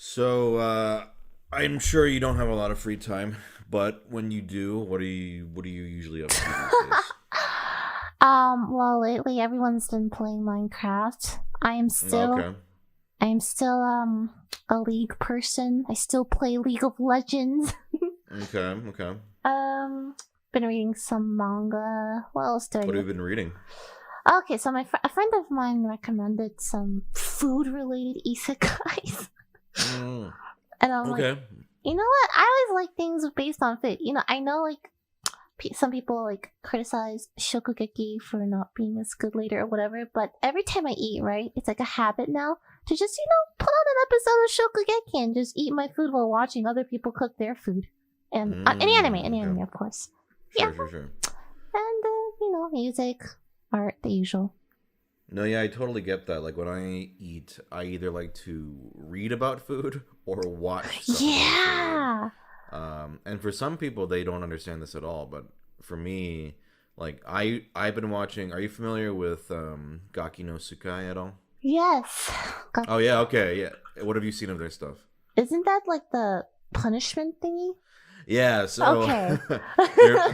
So, I'm sure you don't have a lot of free time, but when you do, what are you usually up to these days? Well, lately everyone's been playing Minecraft. Okay. I am still a League person. I still play League of Legends. Okay. Okay. um, been reading some manga. What else do I What do? have you been reading? Okay, so a friend of mine recommended some food-related isekais, Mm, and I'm like, okay. you know what? I always like things based on food. I know like some people like criticize shokugeki for not being as good later or whatever, but every time I eat, right, it's like a habit now to just put on an episode of shokugeki and just eat my food while watching other people cook their food, and any Okay. anime, of course. Yeah, Sure. and music, art, the usual. No, yeah, I totally get that. Like when I eat, I either like to read about food or watch stuff about food. Yeah. And for some people, they don't understand this at all. But for me, like I've been watching. Are you familiar with Gaki no Tsukai at all? Yes. God, Oh yeah, okay, yeah. What have you seen of their stuff? isn't that like the punishment thingy? Yeah, so Okay.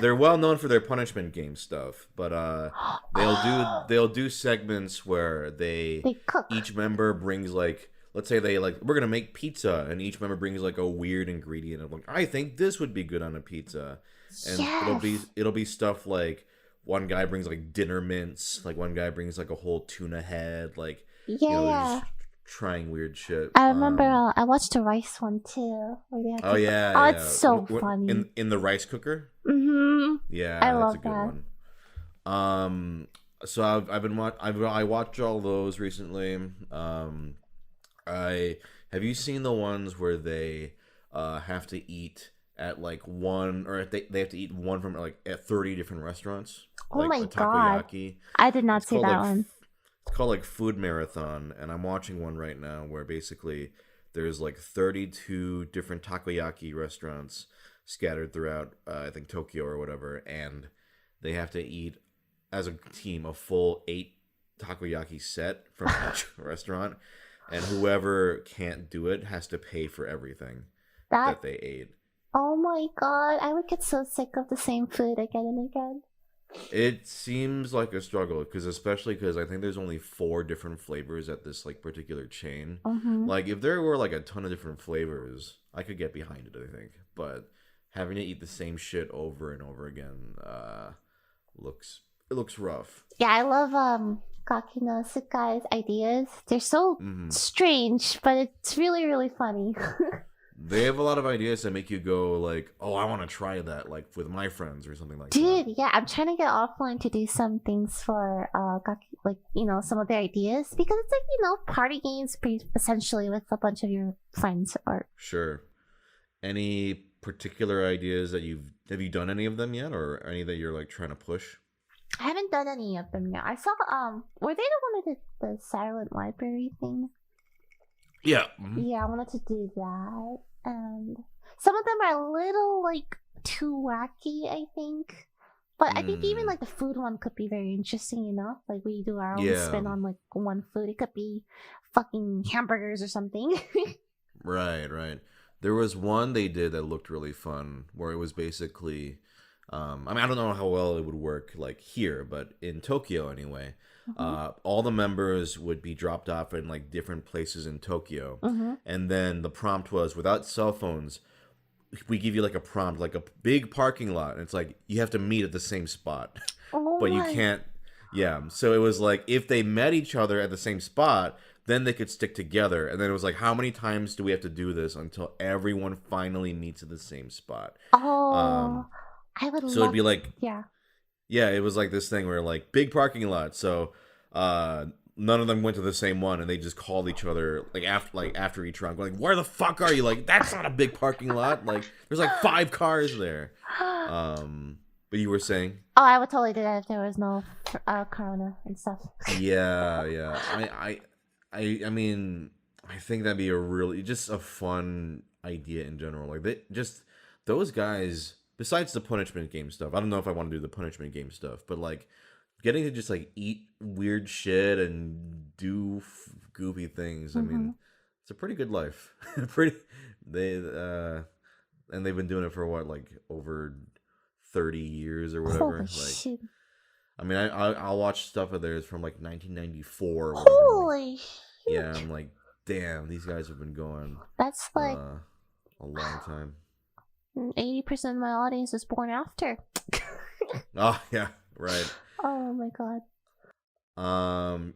they're well known for their punishment game stuff, but Oh, they'll do segments where they cook. each member brings like, let's say they like, we're gonna make pizza, and each member brings like a weird ingredient of like, I think this would be good on a pizza, and Yes. it'll be stuff like one guy brings like dinner mints, like one guy brings like a whole tuna head, like, Yeah, they're yeah. just trying weird shit. I remember I watched the rice one too, where they had Oh to. yeah, Oh, it's yeah. so funny. In the rice cooker? Mm-hmm. I Yeah, that's a love good that. one. So I've been I watched all those recently. I have you seen the ones where they have to eat at like one, or they have to eat one from like at 30 different restaurants, Oh like my a god. takoyaki. I did not It's see called that like one. it's called like Food Marathon, and I'm watching one right now where basically there's like 32 different takoyaki restaurants scattered throughout, I think Tokyo or whatever, and they have to eat as a team a full 8 takoyaki set from each restaurant, and whoever can't do it has to pay for everything That. that they ate. Oh my god. I would get so sick of the same food again and again. It seems like a struggle because, especially because I think there's only 4 different flavors at this like particular chain. Mm-hmm. Like if there were like a ton of different flavors, I could get behind it, I think. But having to eat the same shit over and over again looks it looks rough. Yeah, I love Gaki no Sukai's ideas. They're so Hmm. strange, but it's really, really funny. They have a lot of ideas that make you go like, "Oh, I want to try that," like with my friends or something like that. Dude, yeah, I'm trying to get offline to do some things for Gaki, like some of their ideas, because it's like party games essentially with a bunch of your friends. Or Sure. Any particular ideas that have you done any of them yet, or any that you're like trying to push? I haven't done any of them yet. I saw were they the one with the silent library thing? Yeah. Yeah, I wanted to do that, and some of them are a little like too wacky, I think. But I think even Mm, like the food one could be very interesting, Like we do our own yeah. spin on like one food. It could be fucking hamburgers or something. Right. There was one they did that looked really fun, where it was basically, I mean, I don't know how well it would work like here, but in Tokyo anyway, Mhm. all the members would be dropped off in like different places in Tokyo, Mhm. and then the prompt was, without cell phones, we give you like a prompt, like a big parking lot, and it's like you have to meet at the same spot, Oh but you my. can't. Yeah, so it was like if they met each other at the same spot, then they could stick together. And then it was like, how many times do we have to do this until everyone finally meets at the same spot? Oh, Um, I would so it'd love. be like, Yeah. yeah, it was like this thing where like big parking lot. So none of them went to the same one, and they just called each other like after each round, going, "Where the fuck are you? Like that's not a big parking lot. Like there's like 5 cars there." But you were saying? Oh, I would totally do that if there was no corona and stuff. Yeah. I mean, I think that'd be a really just a fun idea in general. Like they just those guys. Besides the punishment game stuff, I don't know if I want to do the punishment game stuff, but like getting to just like eat weird shit and do goofy things. I Hmm. mean, It's a pretty good life. Pretty they and they've been doing it for what, like over 30 years or whatever. Holy Like, shit. I mean, I'll watch stuff of theirs from like 1994 or whatever. Holy shit. Yeah, I'm like, damn, these guys have been going That's like a long time. 80% of my audience is born after. Oh yeah, right. Oh my god.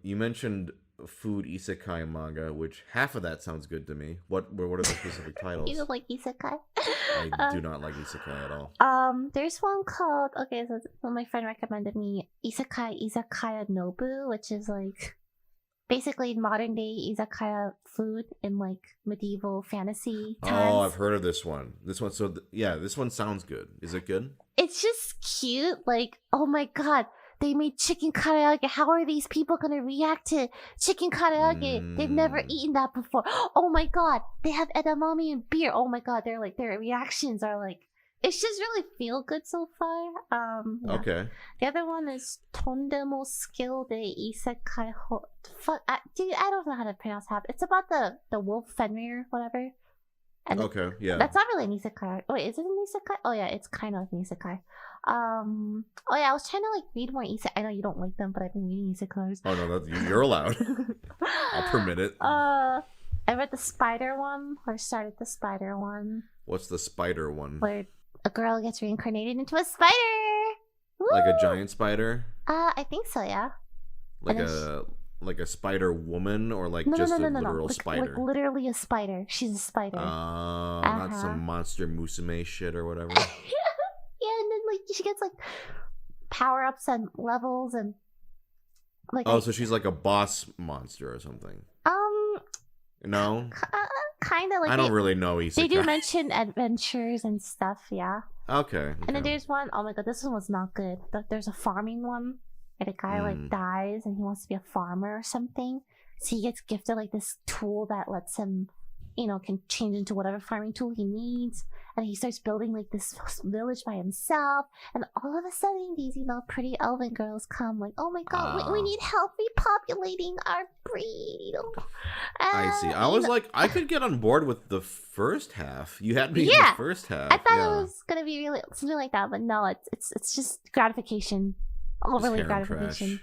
You mentioned food isekai manga, which half of that sounds good to me. What are the specific titles? You don't like isekai? I do not like isekai at all. There's one called, okay, so my friend recommended me Isekai Izakaya Nobu, which is like basically modern day izakaya food in like medieval fantasy times. Oh, I've heard of this one. This one, this one sounds good. Is it good? It's just cute. Like, oh my god, they made chicken karaage. How are these people gonna react to chicken karaage? They've never eaten that before. Oh my god, they have edamame and beer. Oh my god, their reactions are like, it's just really feel good so far. Yeah. Okay. The other one is Tondemo Skill de Isekai Fuck, dude, I don't know how to pronounce that. It's about the wolf Fenrir, whatever. And okay, yeah. That's not really an isekai. Wait, is it an isekai? Oh yeah, it's kind of an isekai. Oh yeah, I was trying to like read more isekai. I know you don't like them, but I've been reading isekais. Oh no, you're allowed. I'll permit it. I read the spider one, or started the spider one. What's the spider one? Where a girl gets reincarnated into a spider. Woo! Like a giant spider? I think so, yeah. Like a spider woman, or like just a literal spider? Like literally a spider. She's a spider. Not some monster musume shit or whatever. Yeah, and then like she gets like power ups and levels and like. Oh, so she's like a boss monster or something. No. Kind of like. I don't really know isekai. They do mention adventures and stuff, yeah. Okay. And then there's one, oh my god, this one was not good. There's a farming one where the guy like dies and he wants to be a farmer or something. So he gets gifted like this tool that lets him, can change into whatever farming tool he needs. And he starts building like this village by himself. And all of a sudden, these, pretty elven girls come like, oh my god, we need help repopulating our breed. I see. I was like, I could get on board with the first half. You had me in the first half. I thought it was gonna be really something like that, but no, it's just gratification. Overly gratification.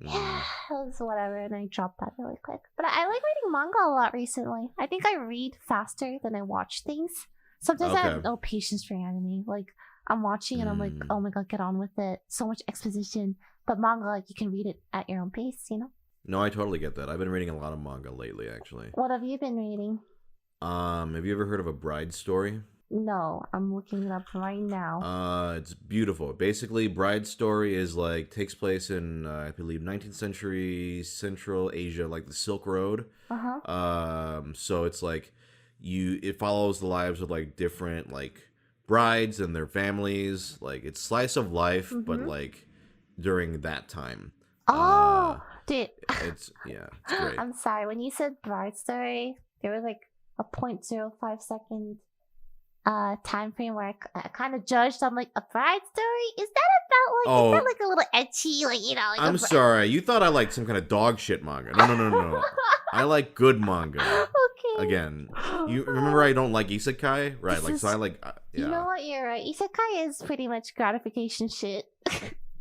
Yeah, it was whatever, and I dropped that really quick. But I like reading manga a lot recently. I think I read faster than I watch things. Sometimes I have no patience for anime. Like, I'm watching and I'm like, oh my god, get on with it. So much exposition. But manga, like, you can read it at your own pace, No, I totally get that. I've been reading a lot of manga lately, actually. What have you been reading? Have you ever heard of A Bride Story? No, I'm looking it up right now. It's beautiful. Basically, Bride Story is like, takes place in, I believe, 19th century Central Asia, like the Silk Road. So it's like, it follows the lives of like different like brides and their families. Like, it's slice of life, but like during that time. Dude. It's great. I'm sorry. When you said Bride Story, there was like a 0.05 second time frame where I kind of judged. I'm like, a bride story? Is that about is that like a little ecchi, like I'm sorry, you thought I liked some kind of dog shit manga. No. I like good manga. Okay. Again, you remember I don't like isekai, right? I like. You know what? You're right. Isekai is pretty much gratification shit.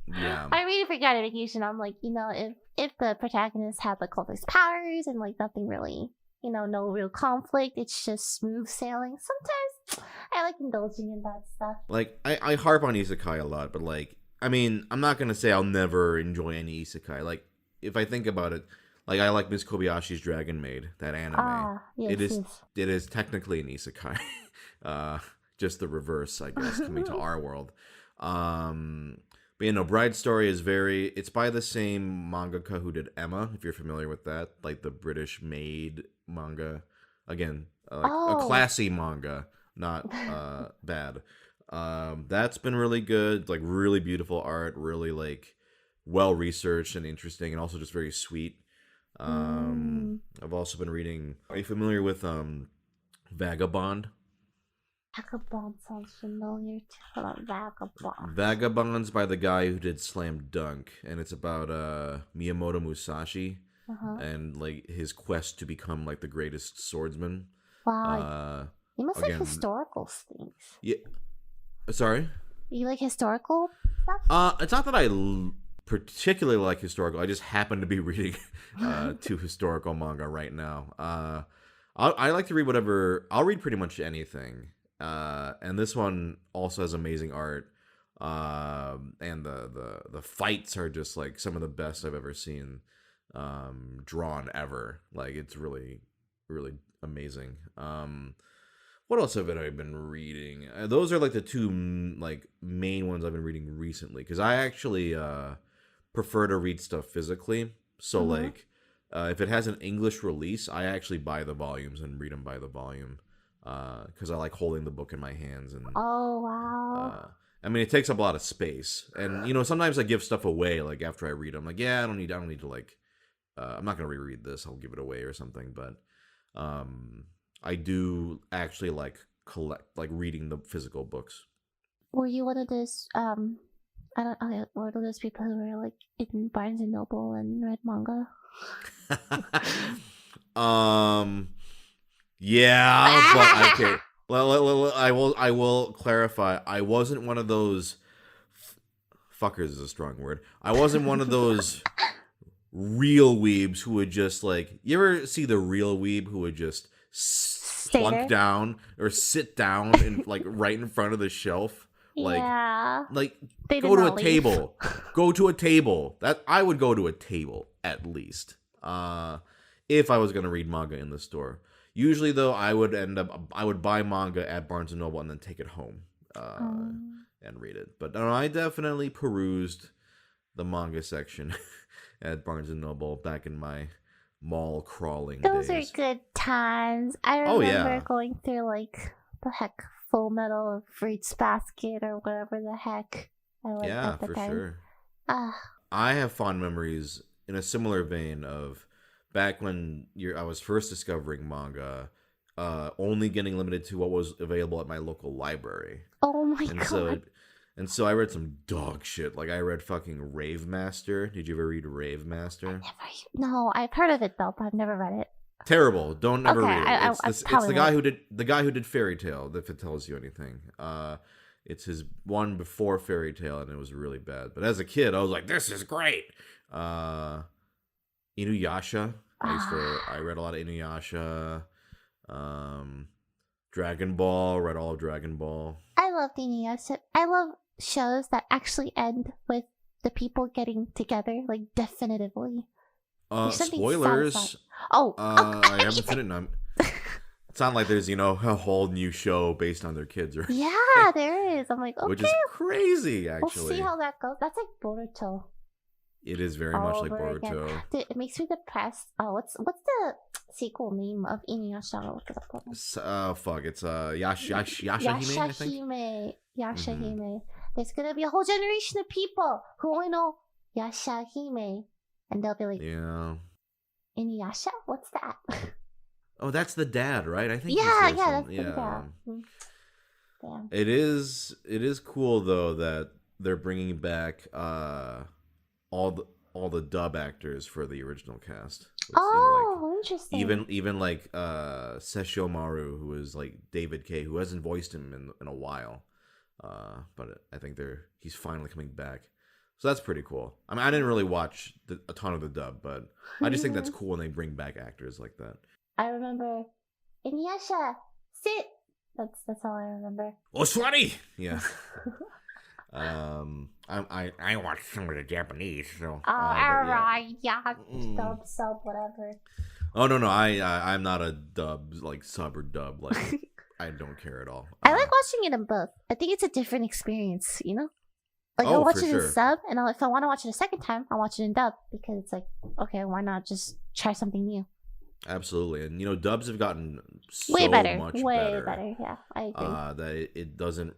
Yeah. I read it for gratification. I'm like, if the protagonist had like all these powers and like nothing really, no real conflict, it's just smooth sailing. Sometimes I like indulging in that stuff. Like, I harp on isekai a lot, but like, I mean, I'm not gonna say I'll never enjoy any isekai. Like, if I think about it, like, I like Miss Kobayashi's Dragon Maid, that anime. Yes, it is technically an isekai. Just the reverse, I guess, coming to our world. But Bride Story is it's by the same mangaka who did Emma, if you're familiar with that, like the British maid manga. Again, a classy manga, not bad. That's been really good, like really beautiful art, really like well researched and interesting, and also just very sweet. I've also been reading. Are you familiar with Vagabond? Vagabond sounds familiar too. Vagabond. Vagabond's by the guy who did Slam Dunk, and it's about Miyamoto Musashi. and like his quest to become like the greatest swordsman. Wow, you must like Again, historical things. yeah. Sorry. You like historical stuff? It's not that I particularly like historical. I just happen to be reading 2 historical manga right now. I like to read whatever. I'll read pretty much anything. And this one also has amazing art. And the fights are just like some of the best I've ever seen drawn ever. Like it's really, really amazing. What else have I been reading? Those are like the 2 like main ones I've been reading recently, because I actually prefer to read stuff physically. So like if it has an English release, I actually buy the volumes and read them by the volume, because I like holding the book in my hands. And oh wow. I mean, it takes up a lot of space, and you know, sometimes I give stuff away like after I read them. Like, yeah, I don't need to like, I'm not gonna reread this. I'll give it away or something. But I do actually like reading the physical books. Were you one of those I don't one of those people who were like in Barnes and Noble and read manga? Yeah, but okay. Well, I will clarify. I wasn't one of those fuckers is a strong word. I wasn't one of those real weebs who would just like, you ever see the real weeb who would just plunk down or sit down and like right in front of the shelf? Like, yeah. Like go to a table. Go to a table. That I would go to a table at least. If I was gonna read manga in the store. Usually though, I would buy manga at Barnes and Noble and then take it home and read it. But no, I definitely perused the manga section at Barnes and Noble back in my mall crawling days. Those are good times. I remember going through like the heck Full Metal or Fruits Basket or whatever the heck I liked at the time. Sure. I have fond memories in a similar vein of back when I was first discovering manga, only getting limited to what was available at my local library. Oh my god. So I read some dog shit. Like I read fucking Rave Master. Did you ever read Rave Master? No, I've heard of it though, but I've never read it. Terrible. Don't ever read it. It's the guy who did Fairy Tail, if it tells you anything. It's his one before Fairy Tail, and it was really bad. But as a kid, I was like, this is great. Inuyasha. I read a lot of Inuyasha. Dragon Ball. Read all of Dragon Ball. I love Inuyasha. I love shows that actually end with the people getting together, like definitively. Spoilers. I haven't seen it. No, it's not like there's a whole new show based on their kids or yeah, there is. I'm like, okay, which is crazy. Actually, we'll see how that goes. That's like Boruto. It is very much like Boruto. Dude, it makes me depressed. Oh, what's the sequel name of Inuyasha? I'll look it up. Fuck, it's Yashahime, I think. Yashahime. There's gonna be a whole generation of people who only know Yashahime, and they'll be like, yeah, Inuyasha? What's that? Oh, that's the dad, right? I think. Yeah, that's the dad. Yeah. It is cool though that they're bringing back all the dub actors for the original cast. Interesting. Even like Sessho Maru, who is like David K, who hasn't voiced him in a while, but I think he's finally coming back. So that's pretty cool. I mean, I didn't really watch a ton of the dub, but I just think that's cool when they bring back actors like that. I remember Inuyasha, sit. That's all I remember. Oswari! Yeah. I watched some of the Japanese, so. Alright, yeah, sub, whatever. Oh no, I'm not a dub like sub or dub like. I don't care at all. I like watching it in both. I think it's a different experience, Like I'll watch it in sub, and if I want to watch it a second time, I'll watch it in dub because it's like, okay, why not just try something new? Absolutely, and dubs have gotten so way better. Yeah, I agree. That it doesn't,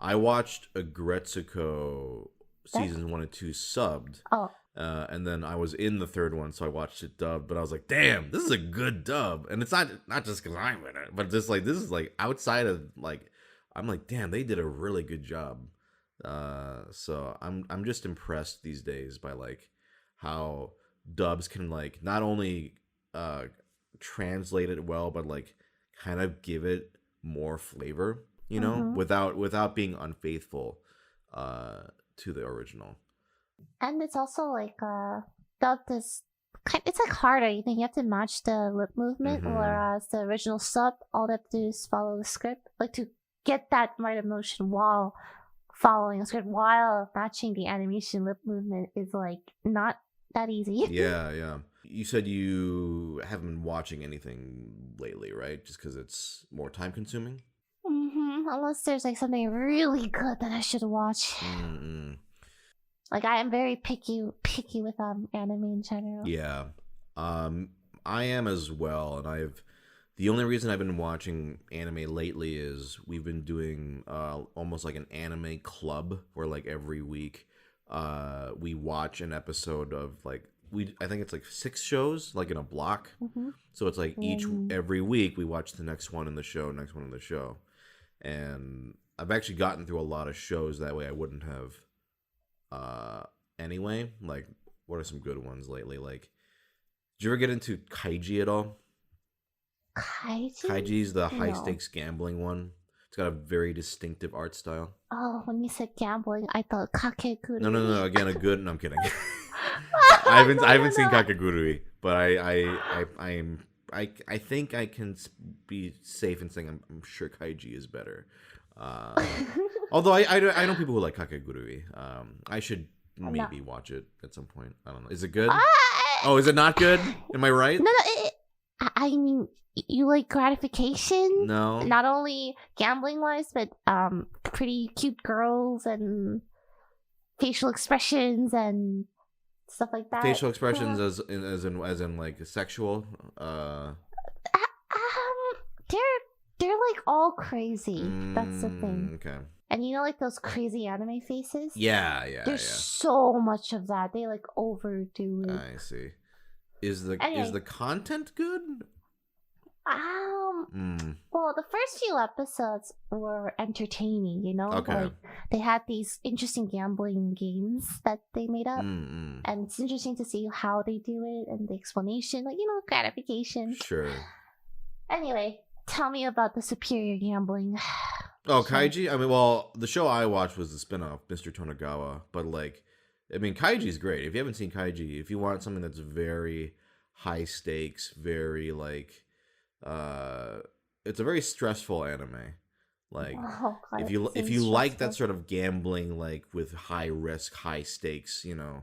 I watched Agretsuko seasons 1 and 2 subbed. Oh. And then I was in the third one, so I watched it dubbed. But I was like, "Damn, this is a good dub." And it's not just because I'm in it, but just like this is like outside of like, I'm like, "Damn, they did a really good job." So I'm just impressed these days by like how dubs can like not only translate it well, but like kind of give it more flavor, you know, Mm-hmm. without being unfaithful to the original. And it's also like dubbed is it's like harder. You think you have to match the lip movement, Mm-hmm. whereas the original sub, all they have to do is follow the script, like to get that right emotion while following the script while matching the animation lip movement is like not that easy. Yeah, yeah. You said you haven't been watching anything lately, right? Just because it's more time consuming. Unless there's like something really good that I should watch. Mm-mm. Like I am very picky with anime in general. Yeah, um, I am as well, and I've the only reason I've been watching anime lately is we've been doing almost like an anime club where like every week we watch an episode of like I think it's like 6 shows like in a block. Mm-hmm. So it's like Mm. every week we watch the next one in the show, next one in the show. And I've actually gotten through a lot of shows that way I wouldn't have uh anyway. Like what are some good ones lately? Like did you ever get into Kaiji at all? Kaiji? Kaiji's the high No. stakes gambling one. It's got a very distinctive art style. Oh, when you said gambling, I thought No, no, kakegurui. no. Again, a good. No, I'm kidding. No, I no, haven't seen no. Kakegurui, but I think I can be safe in saying I'm sure Kaiji is better. Although I know people who like Kakegurui. I should No. maybe watch it at some point. I don't know. Is it good? Ah! Oh, is it not good? Am I right? No, no. I mean, you like gratification, No. not only gambling wise, but pretty cute girls and facial expressions and stuff like that. Facial expressions as in like sexual. They're like all crazy. That's the thing. Okay. And you know, like those crazy anime faces. Yeah, yeah, There's yeah. so much of that. They like overdo it. I see. Is Anyway. the content good? Well, the first few episodes were entertaining, you know? Okay. Like, they had these interesting gambling games that they made up. And it's interesting to see how they do it and the explanation, like, you know, gratification. Sure. Anyway, tell me about the superior gambling. Oh, Kaiji? I mean, well, the show I watched was the spin-off, Mr. Tonegawa. But, like, I mean, Kaiji's great. If you haven't seen Kaiji, if you want something that's very high stakes, very, like, it's a very stressful anime. Like, Oh, God, if you like that sort of gambling, like, with high risk, high stakes, you know,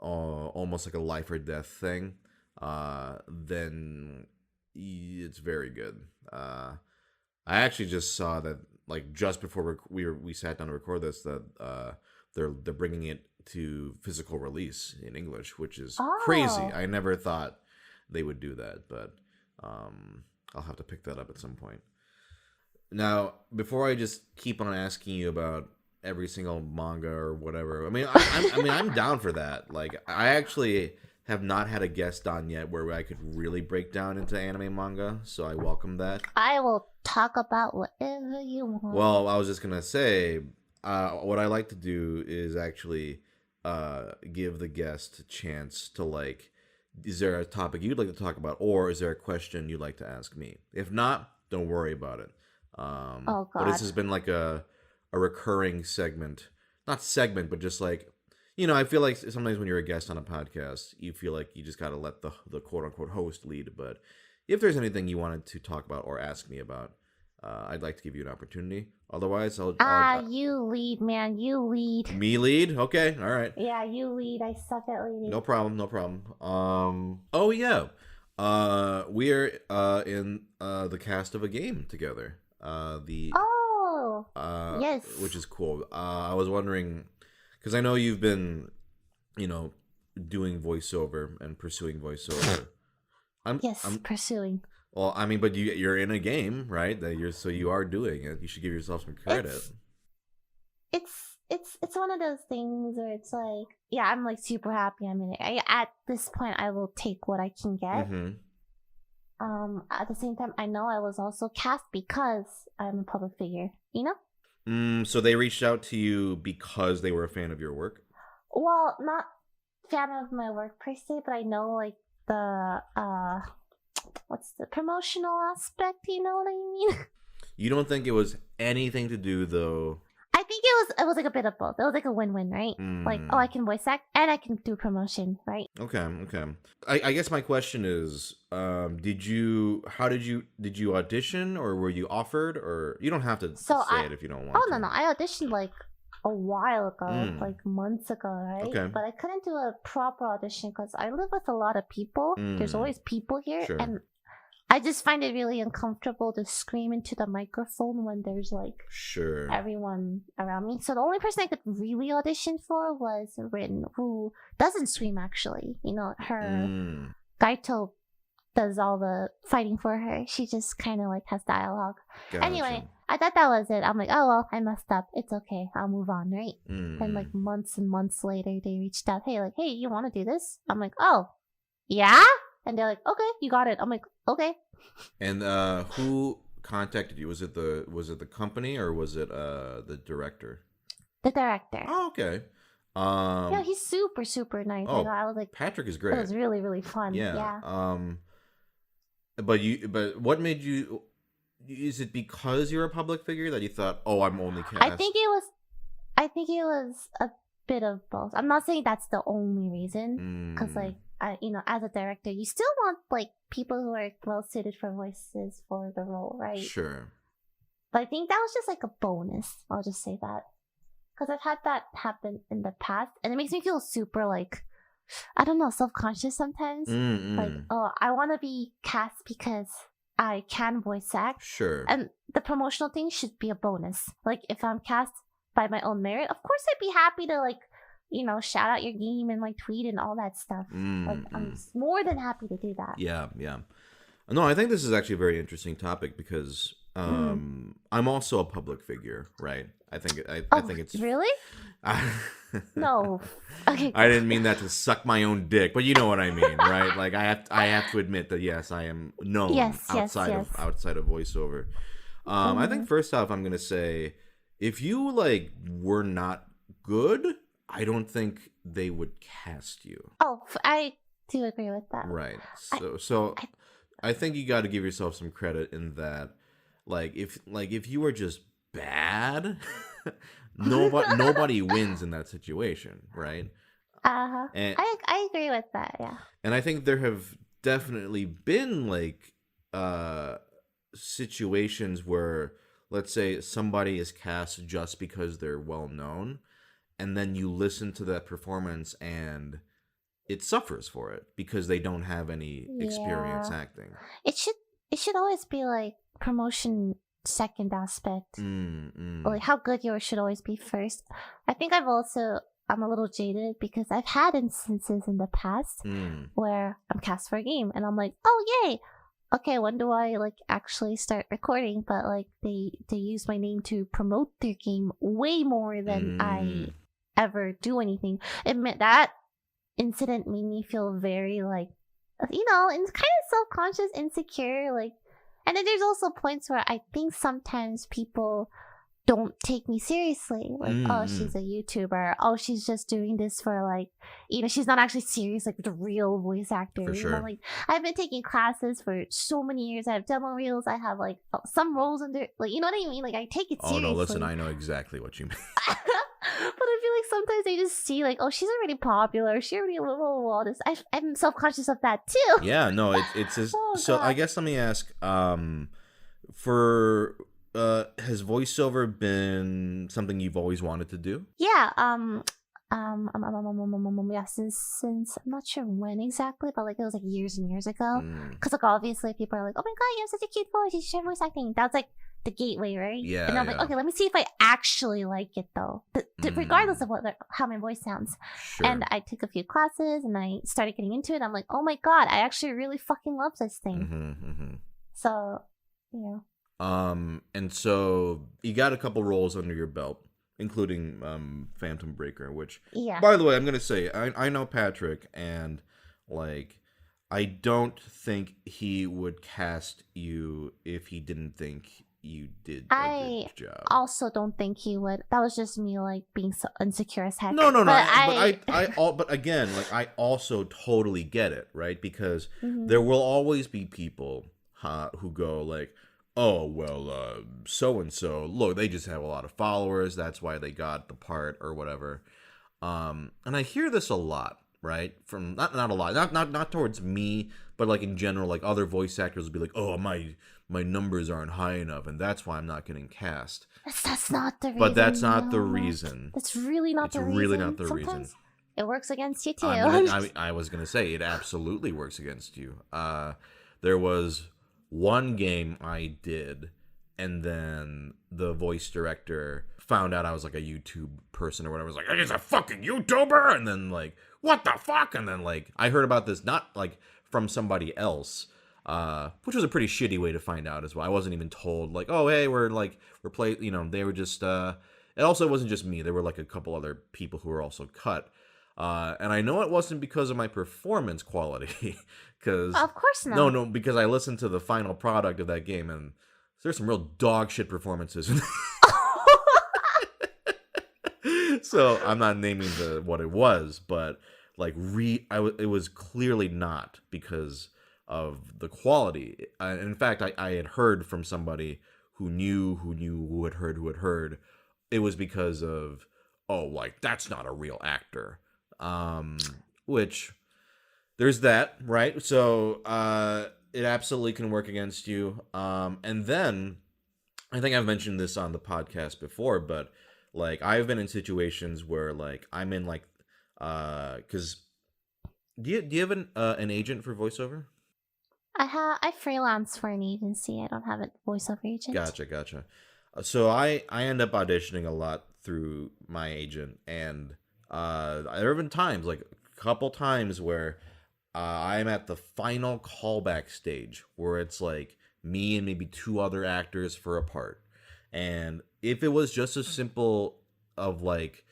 almost like a life or death thing, then it's very good. I actually just saw that like just before we sat down to record this that they're bringing it to physical release in English, which is crazy. I never thought they would do that, but I'll have to pick that up at some point. Now, before I just keep on asking you about every single manga or whatever, I mean, I'm down for that. Like, I actually have not had a guest on yet where I could really break down into anime manga, so I welcome that. I will talk about whatever you want. Well, I was just gonna say, what I like to do is actually give the guest a chance to like, is there a topic you'd like to talk about, or is there a question you'd like to ask me? If not, don't worry about it. Oh God! But this has been like a recurring segment, not segment, but just like. You know, I feel like sometimes when you're a guest on a podcast, you feel like you just got to let the quote-unquote host lead. But if there's anything you wanted to talk about or ask me about, I'd like to give you an opportunity. Otherwise, I'll you lead, man. You lead. Me lead? Okay, all right. Yeah, you lead. I suck at leading. No problem, no problem. Oh, yeah. We're in the cast of a game together. Yes. Which is cool. I was wondering... Because I know you've been, you know, doing voiceover and pursuing voiceover. I'm pursuing. Well, I mean, but you're in a game, right? So you are doing it. You should give yourself some credit. It's one of those things where it's like, yeah, I'm like super happy I'm in it. At this point, I will take what I can get. Mm-hmm. At the same time, I know I was also cast because I'm a public figure. You know. So they reached out to you because they were a fan of your work? Well, not fan of my work per se, but I know like the what's the promotional aspect, you know what I mean? You don't think it was anything to do though? I think it was like a bit of both. It was like a win-win, right? Like, oh, I can voice act and I can do promotion, right? Okay. I guess my question is, did you audition, or were you offered, or you don't have to say it if you don't want to. No, I auditioned like a while ago, like months ago, right? Okay. But I couldn't do a proper audition because I live with a lot of people. There's always people here, Sure. and I just find it really uncomfortable to scream into the microphone when there's like everyone around me. So the only person I could really audition for was Rin, who doesn't scream actually. You know, her Gaito does all the fighting for her. She just kind of like has dialogue. Gotcha. Anyway, I thought that was it. I'm like, oh well, I messed up. It's okay. I'll move on, right? And like months and months later, they reached out. Hey, you want to do this? I'm like, oh, yeah. And they're like, okay, you got it. I'm like, okay. And who contacted you? Was it the company, or was it the director? The director. Oh, okay. Yeah, he's super, super nice. Oh, I was like, Patrick is great. It was really, really fun. Yeah. But what made you? Is it because you're a public figure that you thought, oh, I'm only cast? I think it was a bit of both. I'm not saying that's the only reason, because like, as a director, you still want like people who are well suited for voices for the role, right? Sure. But I think that was just like a bonus. I'll just say that, because I've had that happen in the past, and it makes me feel super like, I don't know, self-conscious sometimes. Like, oh, I want to be cast because I can voice act. Sure. And the promotional thing should be a bonus. Like, if I'm cast by my own merit, of course I'd be happy to like, shout out your game and like tweet and all that stuff. Like, I'm more than happy to do that. Yeah. No, I think this is actually a very interesting topic because I'm also a public figure, right? I think it's really. No. Okay. I didn't mean that to suck my own dick, but you know what I mean, right? Like I have to admit that yes, I am known outside of voiceover. I think first off, I'm gonna say if you like were not good, I don't think they would cast you. Oh, I do agree with that. Right. So I think you got to give yourself some credit in that. Like if you were just bad, nobody wins in that situation, right? And I agree with that. Yeah. And I think there have definitely been like situations where, let's say, somebody is cast just because they're well known, and then you listen to that performance and it suffers for it because they don't have any experience acting. It should always be like promotion second aspect. Like how good yours should always be first. I think I'm a little jaded because I've had instances in the past where I'm cast for a game and I'm like, oh yay, okay, when do I like actually start recording? But like they use my name to promote their game way more than I ever do anything. That incident made me feel very like, and kind of self-conscious, insecure, like. And then there's also points where I think sometimes people don't take me seriously. Like, oh, she's a YouTuber. Oh, she's just doing this for like, she's not actually serious, like the real voice actor. For sure. Like, I've been taking classes for so many years. I have demo reels. I have like some roles under, like, you know what I mean? Like, I take it seriously. Oh, no, listen, I know exactly what you mean. But I feel like sometimes they just see like, oh, she's already popular. She already all this. I'm self-conscious of that too. Yeah, no, it's just, so I guess let me ask, has voiceover been something you've always wanted to do? Yeah, yeah, since I'm not sure when exactly, but like it was like years and years ago. Because like obviously people are like, oh my god, you have such a cute voice, you should try voice acting. That's like the gateway, right? Yeah. And I'm like, okay, let me see if I actually like it though, regardless of how my voice sounds. Sure. And I took a few classes and I started getting into it. I'm like, oh my god, I actually really fucking love this thing. So, yeah. And so you got a couple roles under your belt, including Phantom Breaker, which, by the way, I'm gonna say I know Patrick, and like I don't think he would cast you if he didn't think you did I a good job. also don't think he would. That was just me like being so insecure as heck. No. But But again, like I also totally get it, right? Because Mhm. there will always be people who go like, oh well, so and so. Look, they just have a lot of followers. That's why they got the part or whatever. And I hear this a lot, right? From not a lot, not towards me, but like in general, like other voice actors will be like, oh my numbers aren't high enough, and that's why I'm not getting cast. That's not the reason. But that's not the no. reason. That's really not the reason. It's really not the Sometimes reason. it works against you too. I was gonna say it absolutely works against you. There was one game I did, and then the voice director found out I was like a YouTube person or whatever. I was like, he's a fucking YouTuber, and then like, what the fuck? And then like, I heard about this not like from somebody else, which was a pretty shitty way to find out as well. I wasn't even told like, oh hey, we're playing. You know, they were just. It also wasn't just me. There were like a couple other people who were also cut. And I know it wasn't because of my performance quality, because of course not. No, because I listened to the final product of that game, and there's some real dog shit performances. So I'm not naming what it was, but like it was clearly not because of the quality. In fact, I had heard from somebody who had heard. It was because of, oh, like that's not a real actor. Which there's that, right? So it absolutely can work against you. And then I think I've mentioned this on the podcast before, but like I've been in situations where like I'm in like because do you have an agent for voiceover? I freelance for an agency. I don't have a voiceover agent. Gotcha. So I end up auditioning a lot through my agent, and there have been times, like a couple times, where I'm at the final callback stage where it's like me and maybe two other actors for a part. And if it was just as simple of like,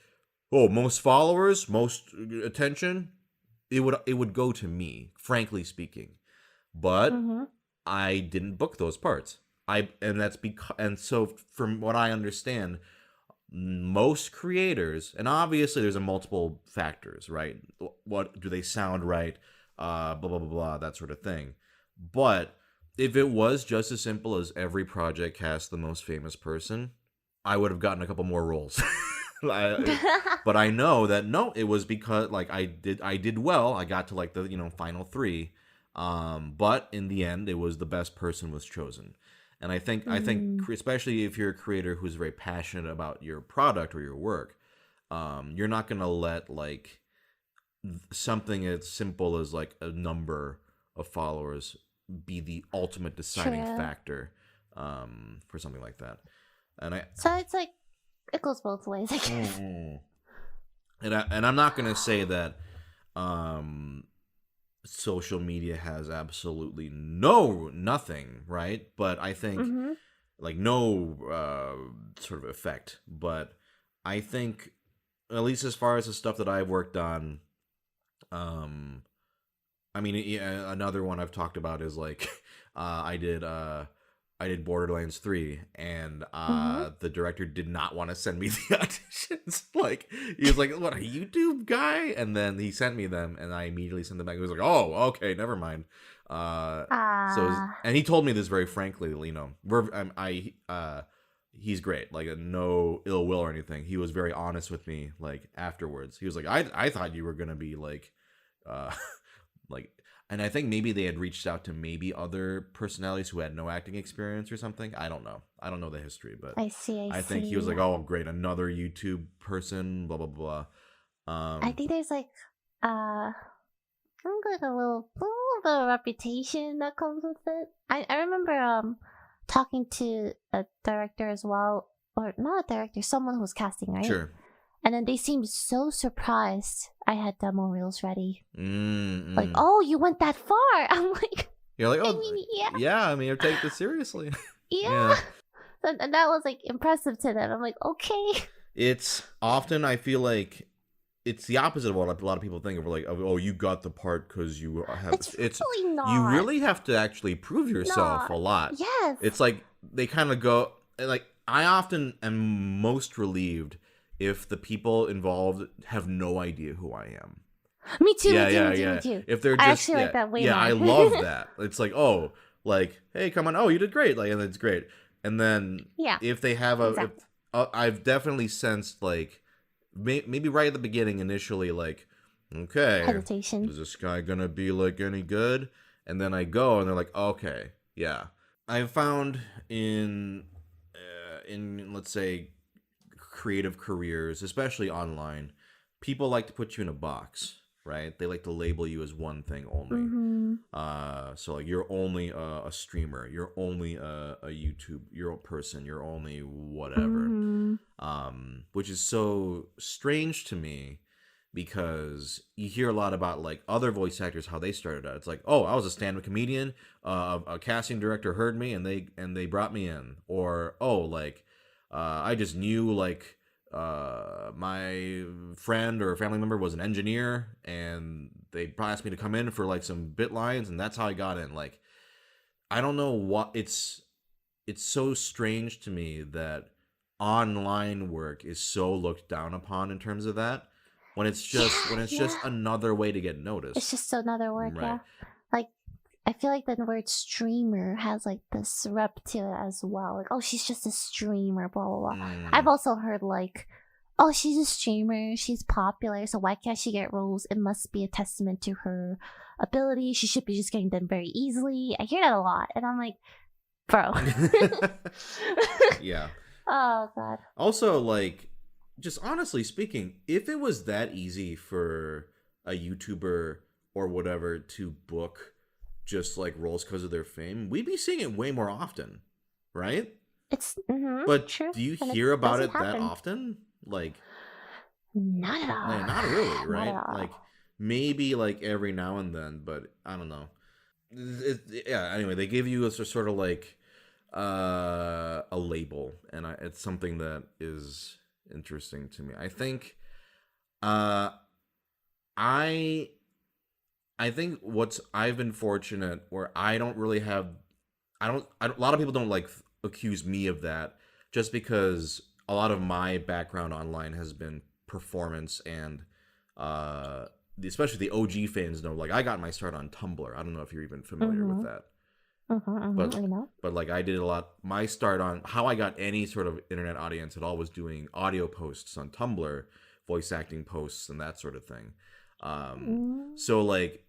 oh, most followers, most attention, it would go to me, frankly speaking. But I didn't book those parts. And so from what I understand, most creators, and obviously there's a multiple factors, right? What do they sound right? Blah blah blah blah, that sort of thing. But if it was just as simple as every project cast the most famous person, I would have gotten a couple more roles. But I know that no, it was because like I did well. I got to like the final three, but in the end, it was the best person was chosen. And I think especially if you're a creator who's very passionate about your product or your work, you're not gonna let like something as simple as like a number of followers be the ultimate deciding factor for something like that. So it's like it goes both ways, I guess. And I'm not gonna say that social media has absolutely nothing, right? But I think like no sort of effect. But I think at least as far as the stuff that I've worked on, I mean, another one I've talked about is like I did Borderlands 3, and the director did not want to send me the auditions. Like, he was like, what, a YouTube guy? And then he sent me them, and I immediately sent them back. He was like, oh, okay, never mind. And he told me this very frankly, he's great, like no ill will or anything. He was very honest with me, like afterwards. He was like, I thought you were gonna be like, like, and I think maybe they had reached out to maybe other personalities who had no acting experience or something. I don't know the history, but I see. I think he was like, oh great, another YouTube person, blah blah blah. I think there's like a little bit of reputation that comes with it. I remember talking to a director as well, or not a director, someone who was casting, right? Sure. And then they seemed so surprised I had demo reels ready. Like, Mm. oh, you went that far. I'm like, You're like, oh, I mean, yeah. yeah. I mean, you're taking this seriously. Yeah. And that was like impressive to them. I'm like, okay. It's often, I feel like it's the opposite of what a lot of people think of. Like, oh, you got the part because you have. It's really not. You really have to actually prove yourself a lot. Yes. It's like they kind of go like I often am most relieved if the people involved have no idea who I am. Me too. Me too. If they're just, I actually like that way more. Yeah, I love that. It's like, oh, like, hey, come on, oh, you did great, like, and it's great. And then if they have I've definitely sensed like maybe right at the beginning initially, like, okay, hesitation. Is this guy gonna be like any good? And then I go, and they're like, okay, yeah. I've found in let's say creative careers, especially online, people like to put you in a box, right? They like to label you as one thing only. Mm-hmm. So like you're only a streamer, you're only a YouTube, you're a person, you're only whatever. Which is so strange to me because you hear a lot about like other voice actors, how they started out. It's like, oh, I was a stand-up comedian, a casting director heard me and they brought me in, or oh, like I just knew like my friend or family member was an engineer and they asked me to come in for like some bit lines and that's how I got in. Like, I don't know what it's so strange to me that online work is so looked down upon in terms of that when it's just just another way to get noticed. It's just another word, right. Like, I feel like the word streamer has like this rep to it as well. Like, oh, she's just a streamer, blah blah blah. I've also heard like, oh, she's a streamer, she's popular, so why can't she get roles? It must be a testament to her ability. She should be just getting them very easily. I hear that a lot, and I'm like, bro. Yeah. Oh god. Also, like, just honestly speaking, if it was that easy for a YouTuber or whatever to book just like roles because of their fame, we'd be seeing it way more often, right? It's but true. Do you hear about it that often? Like, not at all. Not really, right? Not at all. Like, maybe like every now and then, but I don't know. Anyway, they give you a sort of like a label, and it's something that is interesting to me. I think I think I've been fortunate where I don't really have a lot of people don't like accuse me of that just because a lot of my background online has been performance and especially the OG fans know, like, I got my start on Tumblr. I don't know if you're even familiar with that. But like I did a lot. My start on how I got any sort of internet audience at all was doing audio posts on Tumblr, voice acting posts, and that sort of thing. So like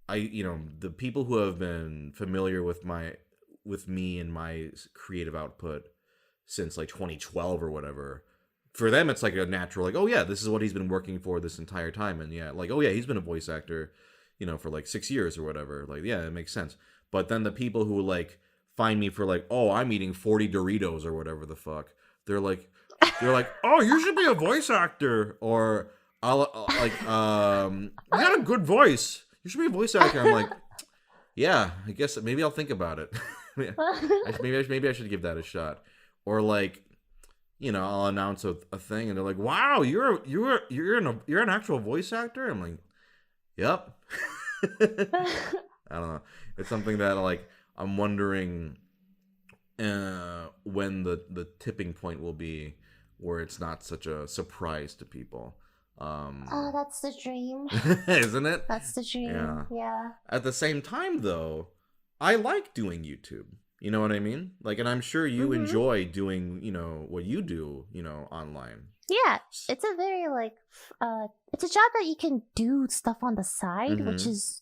the people who have been familiar with me and my creative output since like 2012 or whatever, for them it's like a natural, like, oh yeah, this is what he's been working for this entire time, and yeah, like, oh yeah, he's been a voice actor, for like 6 years or whatever. Like, yeah, it makes sense. But then the people who like find me for like, oh, I'm eating 40 Doritos or whatever the fuck, they're like, oh, you should be a voice actor, or you got a good voice, you should be a voice actor. I'm like, yeah, I guess maybe I'll think about it. maybe I should give that a shot. Or like, I'll announce a thing and they're like, wow, you're an actual voice actor. I'm like, yep. I don't know. It's something that like I'm wondering when the tipping point will be where it's not such a surprise to people. Oh, that's the dream. Isn't it? That's the dream. Yeah. At the same time, though, I like doing YouTube. You know what I mean? Like, and I'm sure you enjoy doing, what you do, online. Yeah, it's a very like, it's a job that you can do stuff on the side, which is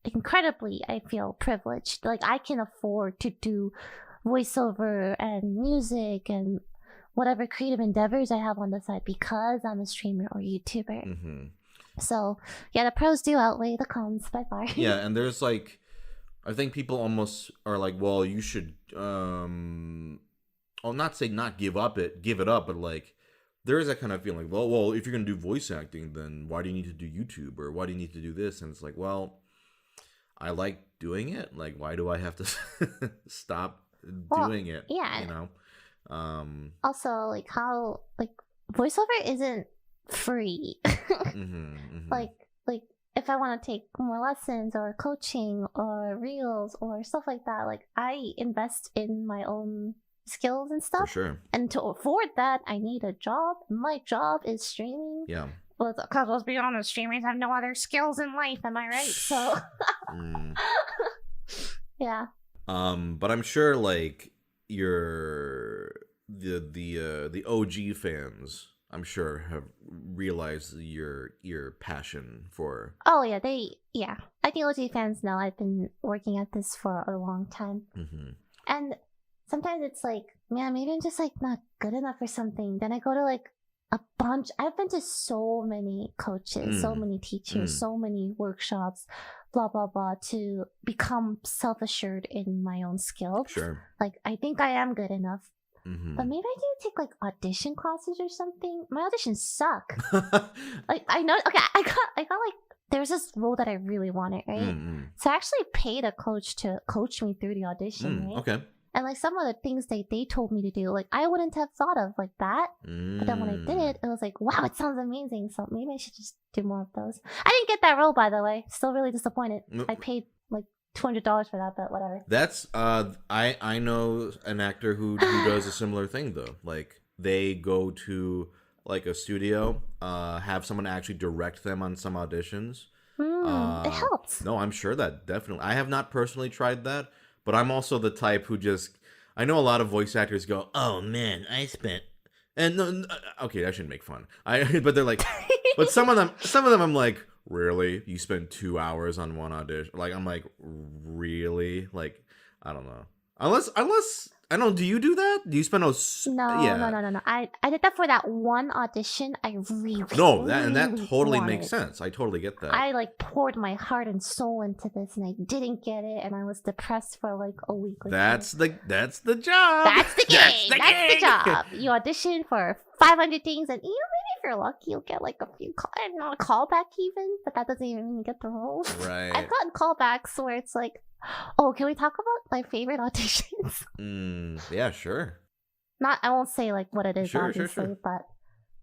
incredibly, I feel, privileged. Like, I can afford to do voiceover and music and whatever creative endeavors I have on the side because I'm a streamer or YouTuber. So, yeah, the pros do outweigh the cons by far. Yeah, and there's like, I think people almost are like, well, you should, I'll not say not give it up, but like, there is that kind of feeling, well, if you're going to do voice acting, then why do you need to do YouTube, or why do you need to do this? And it's like, well, I like doing it. Like, why do I have to stop doing it? Yeah. Also, like, how, like, voiceover isn't free. Mm-hmm. Like if I want to take more lessons or coaching or reels or stuff like that, like I invest in my own skills and For stuff. sure. And to afford that, I need a job. My job is streaming. Yeah. Well, because let's be honest, streamers have no other skills in life. Am I right? So, yeah. But I'm sure like the OG fans, I'm sure, have realized your passion for. Oh yeah, I think OG fans know I've been working at this for a long time. Mm-hmm. And sometimes it's like, man, maybe I'm just like not good enough or something. Then I go to like a bunch. I've been to so many coaches, so many teachers, so many workshops, blah blah blah, to become self-assured in my own skills. Sure. Like I think I am good enough. Mm-hmm. But maybe I need to take like audition classes or something. My auditions suck. Like I know. Okay, I got like there's this role that I really wanted, right? Mm-hmm. So I actually paid a coach to coach me through the audition, right? Okay. And like some of the things they told me to do, like I wouldn't have thought of like that. But then when I did it, it was like, wow, it sounds amazing. So maybe I should just do more of those. I didn't get that role, by the way. Still really disappointed. I paid like $200 for that, but whatever. That's I know an actor who does a similar thing though. Like they go to like a studio, have someone actually direct them on some auditions. It helps. No, I'm sure that definitely. I have not personally tried that, but I'm also the type who just. I know a lot of voice actors go, "Oh man, I spent," and no, okay, I shouldn't make fun. But they're like, but some of them, I'm like, really? You spend 2 hours on one audition? Like, I'm like, really? Like, I don't know. Unless I don't know. Do you do that? Do you spend No. I did that for that one audition. I really that totally wanted. Makes sense. I totally get that. I like poured my heart and soul into this, and I didn't get it, and I was depressed for like a week. That's the job. That's the gig. That's the job. You audition for 500 things, and maybe if you're lucky, you'll get like a few a callback even, but that doesn't even mean you get the role. Right. I've gotten callbacks where it's like, oh, can we talk about my favorite auditions? Yeah, sure. I won't say like what it is, sure, obviously, but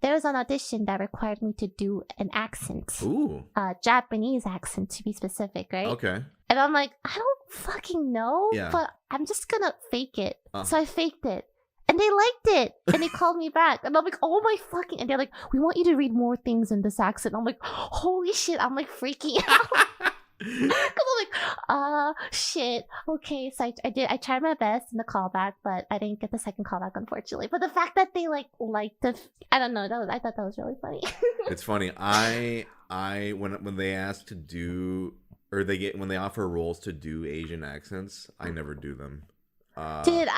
there was an audition that required me to do an accent. Ooh. Japanese accent to be specific, right? Okay. And I'm like, I don't fucking know, but I'm just gonna fake it. So I faked it. And they liked it. And they called me back. And I'm like, oh my fucking... And they're like, we want you to read more things in this accent. I'm like, holy shit. I'm like freaking out. Because I'm like, shit. Okay, so I tried my best in the callback, but I didn't get the second callback, unfortunately. But the fact that they liked the... I don't know. I thought that was really funny. It's funny. I when they ask to do... Or when they offer roles to do Asian accents, I never do them. Dude,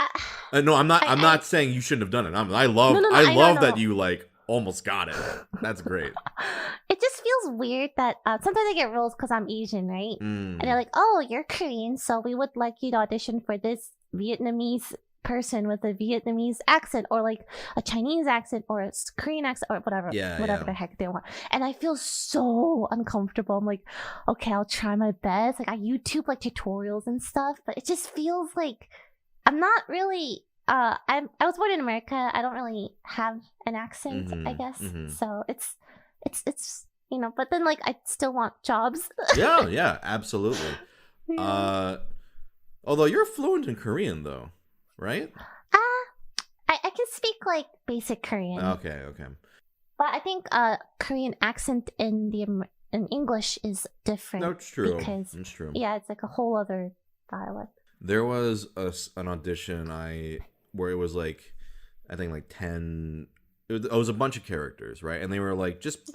no, I'm not saying you shouldn't have done it. I love that you like almost got it. That's great. It just feels weird that sometimes I get roles because I'm Asian, right? And they're like, "Oh, you're Korean, so we would like you to audition for this Vietnamese person with a Vietnamese accent, or like a Chinese accent, or a Korean accent, or whatever, the heck they want." And I feel so uncomfortable. I'm like, okay, I'll try my best. Like I YouTube like tutorials and stuff, but it just feels like I'm not really. I was born in America. I don't really have an accent, I guess. So it's but then like I still want jobs. yeah, absolutely. Although you're fluent in Korean though, right? I can speak like basic Korean. Okay. But I think Korean accent in English is different. That's true. Because it's true. Yeah, it's like a whole other dialect. There was an audition where it was like, I think like 10. It was a bunch of characters, right? And they were like, just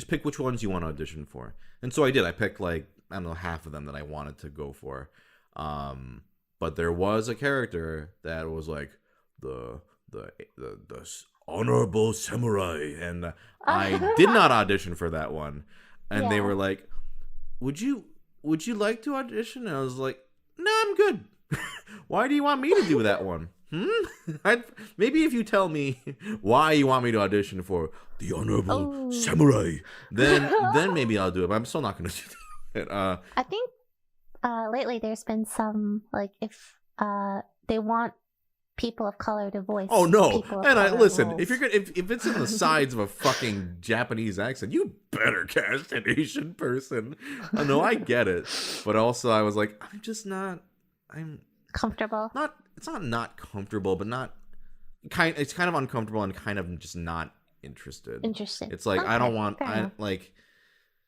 pick which ones you want to audition for. And so I did. I picked like, I don't know, half of them that I wanted to go for. But there was a character that was like the honorable samurai, and I did not audition for that one. And they were like, would you like to audition? And I was like, no, I'm good. Why do you want me to do that one? Maybe if you tell me why you want me to audition for the honorable samurai, then maybe I'll do it. But I'm still not going to do it. I think lately there's been some, like, if they want people of color to voice. Oh no! People of And color listen, roles. if you're gonna, if it's in the sides of a fucking Japanese accent, you better cast an Asian person. I know, I get it, but also I was like, I'm just not. I'm comfortable. not. It's not comfortable, but not kind. It's kind of uncomfortable and kind of just not interested. Interested. It's like I don't want. fair I enough. like.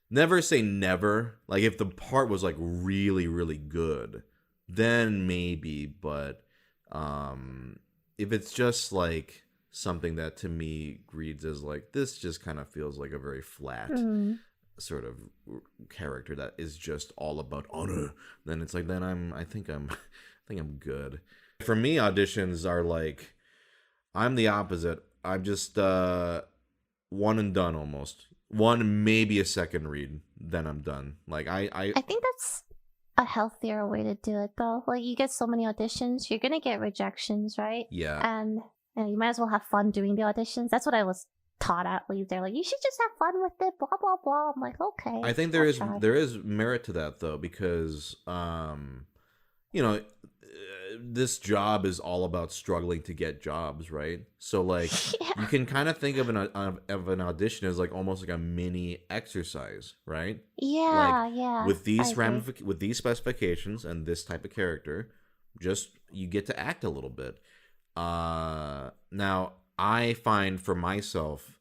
Never say never. Like if the part was like really really good, then maybe. But if it's just like something that to me reads as like this, just kind of feels like a very flat sort of character that is just all about honor, then it's like I think I'm good. For me, auditions are like, I'm the opposite. I'm just one and done almost. One, maybe a second read, then I'm done. Like I think that's a healthier way to do it, though. Like, you get so many auditions, you're gonna get rejections, right? yeah. And you might as well have fun doing the auditions. That's what I was taught, at least. They're like, you should just have fun with it, blah blah blah. I'm like, okay. I think there is merit to that though, because you know, this job is all about struggling to get jobs, right? So like you can kind of think of an audition as like almost like a mini exercise, right? Yeah, like, yeah. With these with these specifications and this type of character, just you get to act a little bit. Now I find for myself,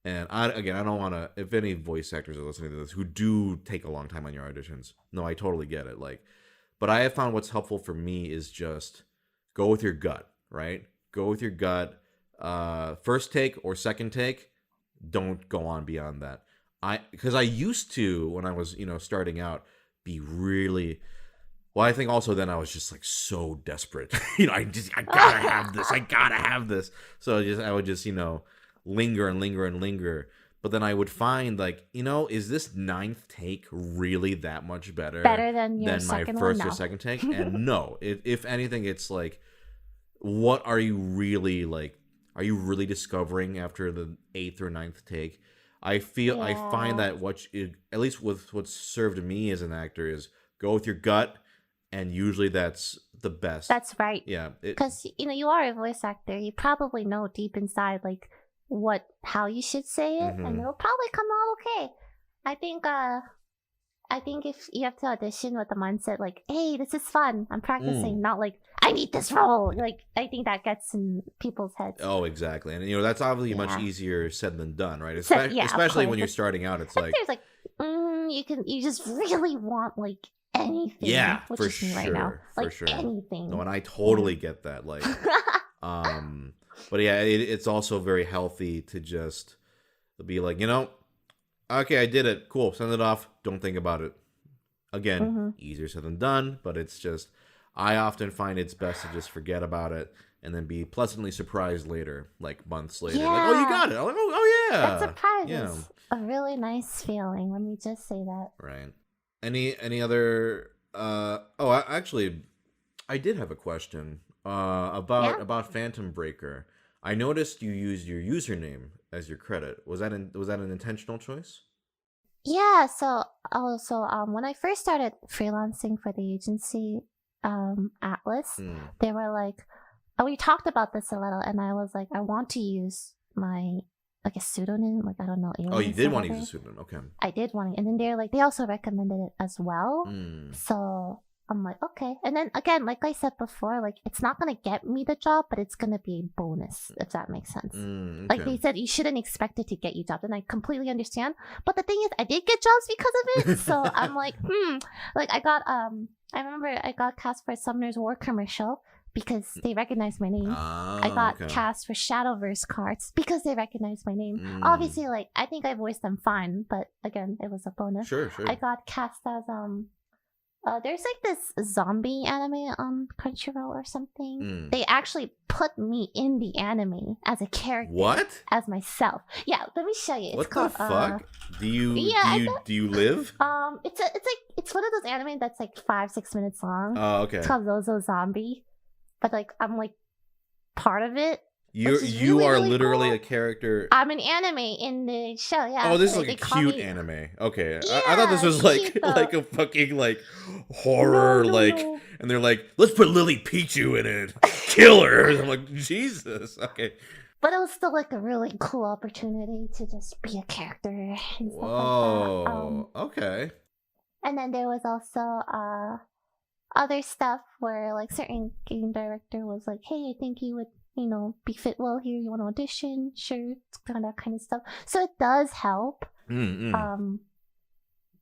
and I don't want to, if any voice actors are listening to this who do take a long time on your auditions, no, I totally get it. Like, but I have found what's helpful for me is just go with your gut, right? Go with your gut. First take or second take, don't go on beyond that. Because I used to, when I was, starting out, be really, well, I think also then I was just like so desperate. I gotta have this. I gotta have this. So I would just, linger and linger and linger. But then I would find, like, is this ninth take really that much better than your my second first one? or second take? And no, if anything, it's like, what are you really like? Are you really discovering after the 8th or ninth take? I find that at least with what's served me as an actor is go with your gut, and usually that's the best. That's right. Yeah, because you are a voice actor. You probably know deep inside like how you should say it, and it'll probably come out okay. I think if you have to audition with the mindset like, hey, this is fun, I'm practicing, not like, I need this role. Like, I think that gets in people's heads. Oh, exactly. And that's obviously much easier said than done, right? Yeah, especially when you're starting out. It's like, there's like, you just really want like anything. Yeah, which for is me sure. right now. For like sure. anything. No, and I totally get that. Like, but yeah, it's also very healthy to just be like, okay, I did it. Cool. Send it off. Don't think about it. Again, easier said than done, but it's just, I often find it's best to just forget about it and then be pleasantly surprised later, like months later. Yeah. Like, oh, you got it. I'm like, oh yeah. That surprise Yeah. is a really nice feeling. Let me just say that. Right. Any other, actually, I did have a question about Phantom Breaker. I noticed you used your username as your credit. Was that an intentional choice? Yeah, so also when I first started freelancing for the agency Atlas, they were like, we talked about this a little, and I was like, I want to use my like a pseudonym, like I don't know. Oh, you did want to use a pseudonym, okay. I did want it, and then they're like, they also recommended it as well. So I'm like, okay. And then again, like I said before, like it's not gonna get me the job, but it's gonna be a bonus, if that makes sense. Okay. Like they said, you shouldn't expect it to get you jobs, and I completely understand. But the thing is, I did get jobs because of it. So I'm like, like I got I remember I got cast for Sumner's War commercial because they recognized my name. I got cast for Shadowverse cards because they recognized my name. Obviously, like I think I voiced them fine, but again, it was a bonus. Sure. I got cast as there's like this zombie anime on Crunchyroll or something. They actually put me in the anime as a character. What? As myself. Yeah, let me show you. What the fuck? Do you live? It's one of those anime that's like 5-6 minutes long. Oh, okay. It's called Zozo Zombie. But like I'm like part of it. You which is you really, are really literally cool. a character. I'm an anime in the show. Yeah. Oh, this is They like a call cute me. anime. Okay, I thought this Yeah, was it's cute like though. like a fucking like No, horror no, like, no. and they're like, let's put LILYPICHU in it, kill her. I'm like, Jesus. Okay. But it was still like a really cool opportunity to just be a character and stuff like that. Whoa. Okay. And then there was also other stuff where like certain game director was like, "Hey, I think you would, be fit well here. You want to audition? Sure, it's kind of that kind of stuff." So it does help. Mm-mm.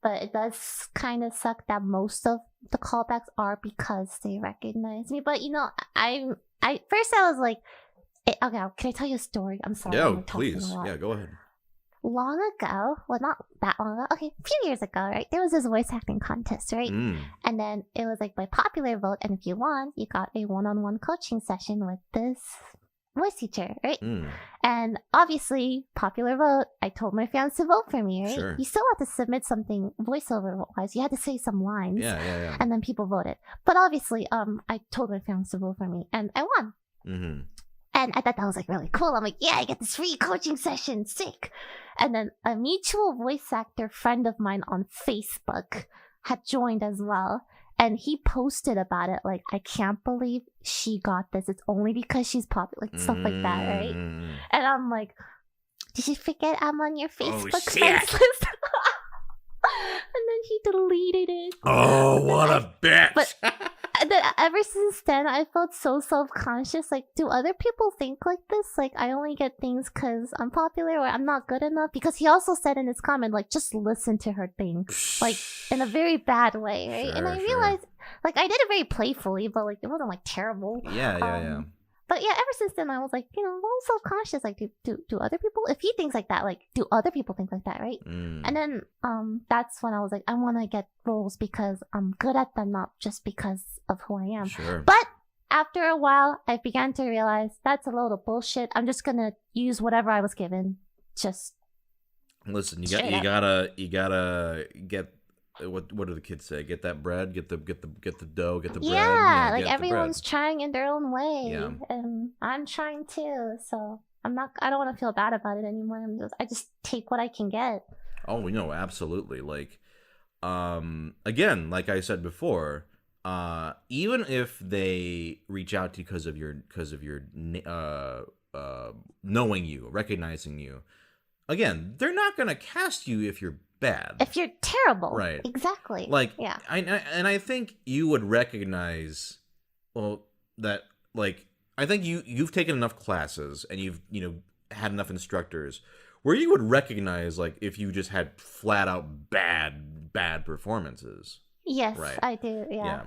But it does kind of suck that most of the callbacks are because they recognize me. But I first I was like, okay, can I tell you a story? I'm sorry, Yeah, I'm talking please. a lot. Yeah, go ahead. Long ago, well, not that long ago, okay, a few years ago, right? There was this voice acting contest, right? And then it was like by popular vote, and if you won, you got a one-on-one coaching session with this voice teacher, right? And obviously, popular vote, I told my fans to vote for me, right? Sure. You still had to submit something voiceover wise. You had to say some lines. Yeah. And then people voted. But obviously, I told my fans to vote for me, and I won. Mm-hmm. And I thought that was like really cool. I'm like, yeah, I get this free coaching session, sick. And then a mutual voice actor friend of mine on Facebook had joined as well. And he posted about it like, I can't believe she got this. It's only because she's popular, like stuff like that, right? And I'm like, did you forget I'm on your Facebook friends list? And then he deleted it. Oh, what a bitch! But and then ever since then, I felt so self-conscious. Like, do other people think like this? Like, I only get things because I'm popular or I'm not good enough? Because he also said in his comment, like, just listen to her thing. Like, in a very bad way, right? And I realized, like, I did it very playfully, but, like, it wasn't, like, terrible. Yeah. But yeah, ever since then, I was like, a little self-conscious. Like, do other people? If he thinks like that, like, do other people think like that, right? And then that's when I was like, I want to get roles because I'm good at them, not just because of who I am. Sure. But after a while, I began to realize that's a load of bullshit. I'm just gonna use whatever I was given. Just listen, you gotta get. What do the kids say? Get that bread, get the dough, get the bread. Yeah, like everyone's trying in their own way. Yeah. And I'm trying too, so I don't want to feel bad about it anymore. I just take what I can get. Oh, absolutely. Like, again, like I said before, even if they reach out to you because of your knowing you, recognizing you, again, they're not gonna cast you if you're bad. If you're terrible. Right. Exactly. Like, yeah. I think you would recognize, that, like, I think you've taken enough classes and you've, had enough instructors where you would recognize, like, if you just had flat out bad performances. Yes, right. I do. Yeah.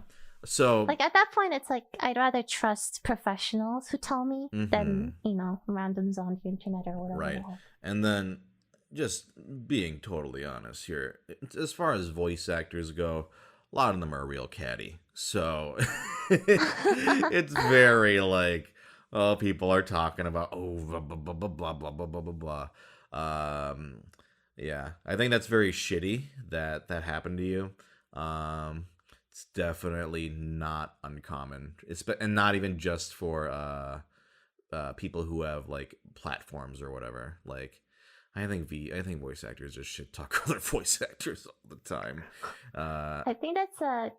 So, like, at that point, it's like I'd rather trust professionals who tell me than, randoms on the internet or whatever. Right. And then, just being totally honest here, as far as voice actors go, a lot of them are real catty. So it's very like, people are talking about, blah, blah, blah, blah, blah, blah, blah, blah, blah. Yeah, I think that's very shitty that happened to you. It's definitely not uncommon. And not even just for people who have like platforms or whatever. Like, I think voice actors just shit talk other voice actors all the time. I think I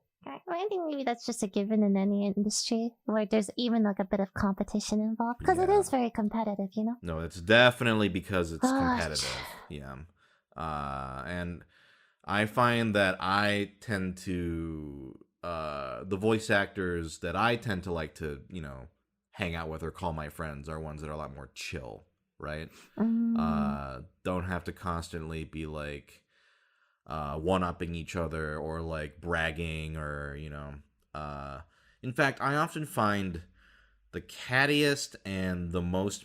think maybe that's just a given in any industry where there's even like a bit of competition involved because it is very competitive, No, it's definitely because it's competitive. Yeah. And I find that I tend to the voice actors that I tend to like to, hang out with or call my friends are ones that are a lot more chill. Right? Don't have to constantly be like one-upping each other or like bragging or, in fact, I often find the cattiest and the most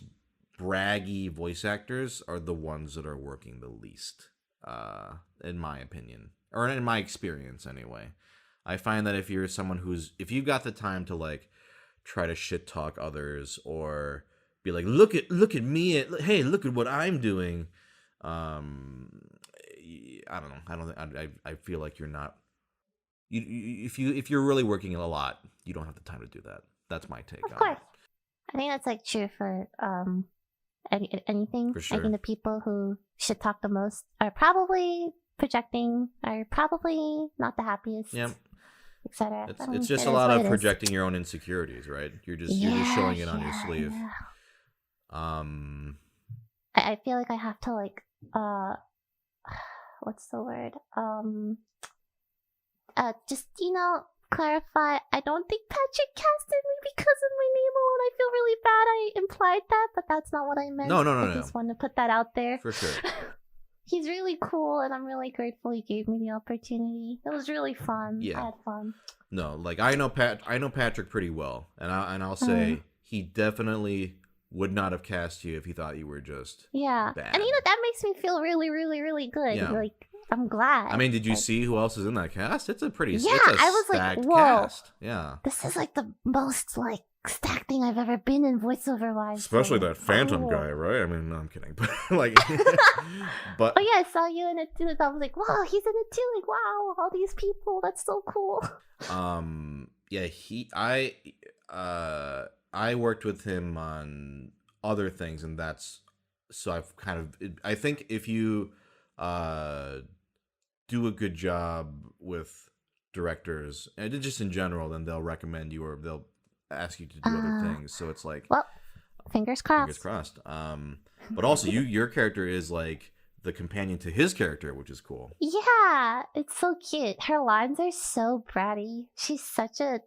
braggy voice actors are the ones that are working the least, in my opinion, or in my experience anyway. I find that if you're someone if you've got the time to like try to shit talk others or be like, look at me, hey, look at what I'm doing. I don't know. I feel like you're not. If you're really working a lot, you don't have the time to do that. That's my take on it. I think that's like true for anything. For sure. I think the people who should talk the most are probably projecting, are probably not the happiest. Yeah. Etc. It's just a lot of projecting your own insecurities, right? You're just showing it on your sleeve. Yeah. I feel like I have to like what's the word? Just clarify. I don't think Patrick casted me because of my name alone. I feel really bad. I implied that, but that's not what I meant. No. I just want to put that out there. For sure. He's really cool, and I'm really grateful he gave me the opportunity. It was really fun. Yeah. I had fun. No, like I know Patrick pretty well, and I'll say he definitely would not have cast you if he thought you were just bad. And that makes me feel really, really, really good. Yeah. Like I'm glad. I mean, did you see who else is in that cast? It's a pretty I was like, whoa, cast. Yeah, this is like the most like stacked thing I've ever been in voiceover wise. Especially that Phantom guy, right? I mean, no, I'm kidding, but like, but oh yeah, I saw you in it too. I was like, wow, he's in it too. Like, wow, all these people, that's so cool. Yeah, I worked with him on other things, and that's so I've kind of I think if you do a good job with directors and just in general, then they'll recommend you or they'll ask you to do other things. So it's like, well, fingers crossed. Fingers crossed. But also your character is like the companion to his character, which is cool. Yeah, it's so cute. Her lines are so bratty. She's such a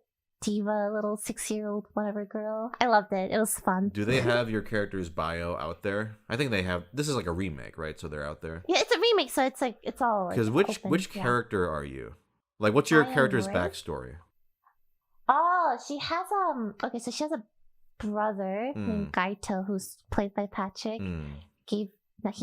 diva, little 6-year-old whatever girl. I loved it. It was fun. Do they have your character's bio out there? I think they have. This is like a remake, right? So they're out there. Yeah, it's a remake, so it's like it's all. Because which character are you? Like, what's your character's backstory? Oh, she has okay, so she has a brother named Gaito who's played by Patrick. He's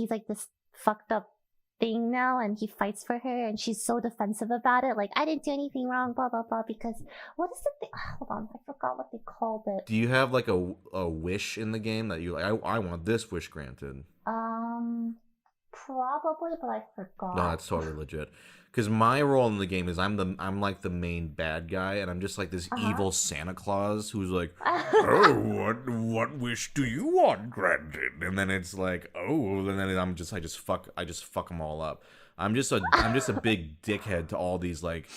like this fucked up thing now, and he fights for her, and she's so defensive about it. Like, I didn't do anything wrong, blah blah blah. Because what is the thing? Hold on, I forgot what they called it. Do you have like a wish in the game that you like? I want this wish granted. Probably, but I forgot. No, that's totally legit. Because my role in the game is I'm like the main bad guy, and I'm just like this evil Santa Claus who's like, oh, what wish do you want granted? And then it's like, oh, and then I just fuck them all up. I'm just a big dickhead to all these like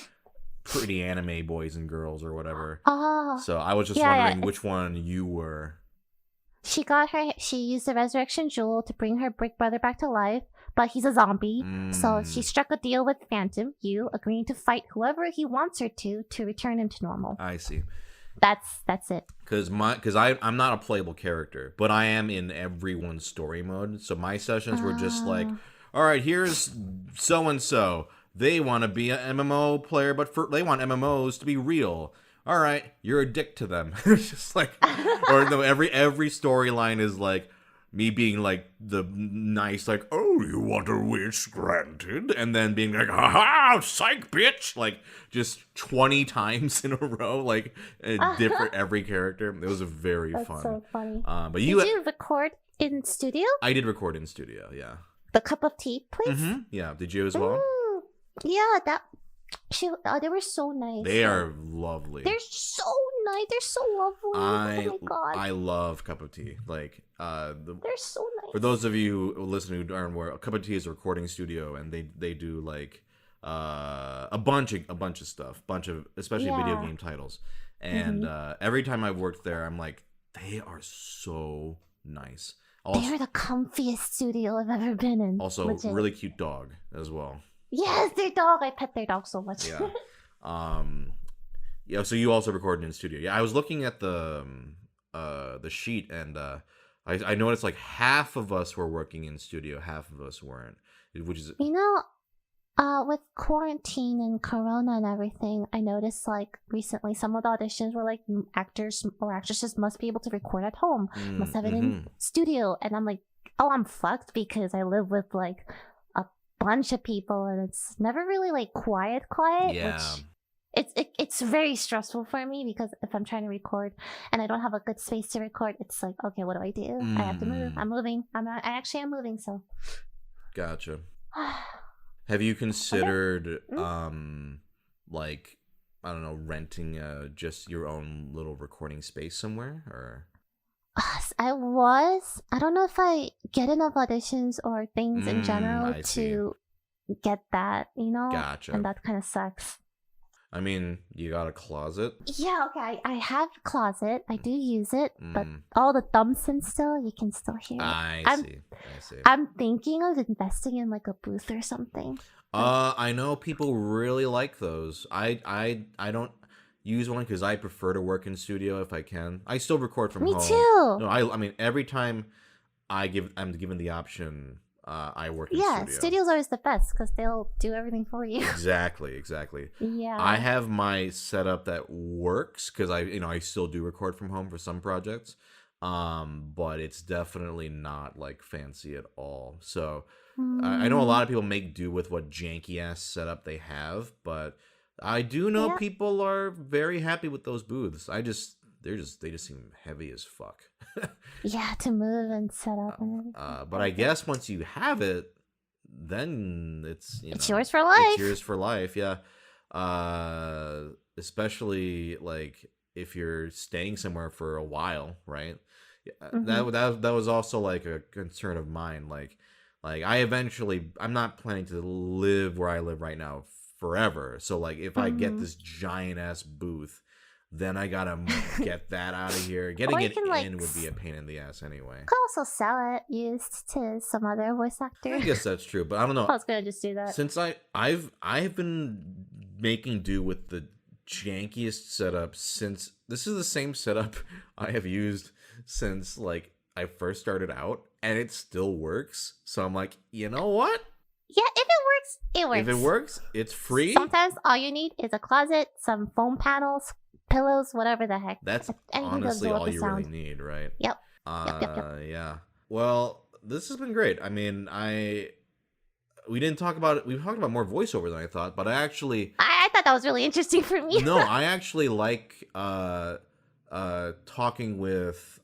pretty anime boys and girls or whatever. So I was just wondering which one you were. She used the resurrection jewel to bring her brick brother back to life, but he's a zombie. So she struck a deal with Phantom, you, agreeing to fight whoever he wants her to return him to normal. I see. That's it. Because I'm not a playable character, but I am in everyone's story mode. So my sessions were just like, all right, here's so and so. They want to be an MMO player, but they want MMOs to be real. All right, you're a dick to them. It's just like, or no, every storyline is like me being like the nice, like, oh, you want a wish granted, and then being like, ha, psych, bitch, like just 20 times in a row, like a different every character. It was very fun. That's so funny. But did you record in studio? I did record in studio. Yeah. The cup of tea, please. Yeah. Did you as well? Yeah, they were so nice. They are lovely. They're so nice. They're so lovely. Oh my god. I love Cup of Tea. Like, they're so nice. For those of you listening who aren't aware, Cup of Tea is a recording studio, and they do like a bunch of stuff, especially video game titles. And every time I've worked there, I'm like, they are so nice. Also, they're the comfiest studio I've ever been in. Also, legit. Really cute dog as well. Yes, their dog. I pet their dog so much. Yeah. Yeah. So you also recorded in studio. Yeah. I was looking at the sheet, and I noticed like half of us were working in studio, half of us weren't. Which is with quarantine and corona and everything, I noticed like recently some of the auditions were like actors or actresses must be able to record at home, must have it in studio, and I'm like, oh, I'm fucked because I live with like bunch of people and it's never really like quiet yeah. Which it's very stressful for me because if I'm trying to record and I don't have a good space to record, it's like, okay, what do I do? I have to move. I'm moving. I actually am moving, so gotcha. Have you considered like, I don't know, renting just your own little recording space somewhere? Or I was. I don't know if I get enough auditions or things in general I see. to get that, you know? Gotcha. And that kind of sucks. I mean, you got a closet? Yeah, okay. I have a closet. I do use it, but Mm, all the thumps and still, you can still hear it. I see. I'm thinking of investing in like a booth or something. I know people really like those. I don't use one because I prefer to work in studio if I can. I still record from Me home. too. No, I mean every time I'm given the option, I work in Yeah, studio. studio's always the best because they'll do everything for you. Exactly. Yeah. I have my setup that works because I still do record from home for some projects, but it's definitely not like fancy at all. So I know a lot of people make do with what janky ass setup they have, but I do know Yeah. people are very happy with those booths. They just seem heavy as fuck. Yeah, to move and set up and everything. But I guess once you have it, then it's It's yours for life. It's yours for life, yeah. Especially like if you're staying somewhere for a while, right? That was also like a concern of mine. Like I'm not planning to live where I live right now forever. So like if I get this giant ass booth, then I gotta get that out of here. Getting it in would be a pain in the ass anyway. You could also sell it used to some other voice actor. I guess that's true, but I don't know. I was gonna just do that. Since I've been making do with the jankiest setup since this is the same setup I have used since like I first started out, and it still works. So I'm like, you know what? Yeah, if it works, it works. If it works, it's free. Sometimes all you need is a closet, some foam panels, pillows, whatever the heck. That's Anything honestly to all you sound. really need, right? Yep. Yeah. Well, this has been great. I mean, we didn't talk about it. We talked about more voiceover than I thought, but I thought that was really interesting for me. No, I actually like talking with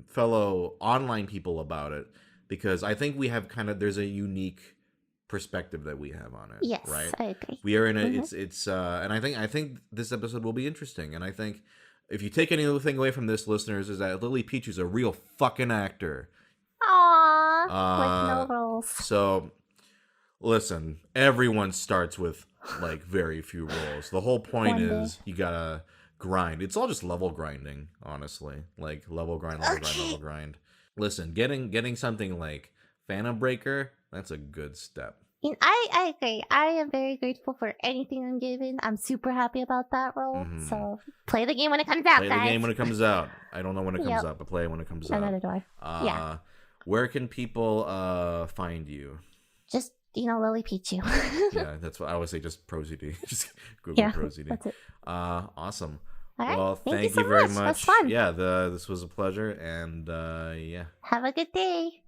fellow online people about it because I think we have there's a unique perspective that we have on it. Yes, right. I agree. We are in a and I think this episode will be interesting, and I think if you take anything away from this, listeners, is that LILYPICHU's a real fucking actor. Aww, with no roles. So, listen, everyone starts with like very few roles. The whole point is you gotta grind. It's all just level grinding, honestly. Like level grind. Listen, getting something like Phantom Breaker, that's a good step. I agree. I am very grateful for anything I'm given. I'm super happy about that role. So play the game when it comes out, Play guys. the game when it comes out. I don't know when it comes out, but play it when it comes out. Another door. Yeah. Where can people find you? Just, LILYPICHU. Yeah, that's what I always say. Just ProZD. Just Google ProZD. That's it. Awesome. All right. Well, thank you so very much. much. That's fun. Yeah, this was a pleasure, and yeah. Have a good day.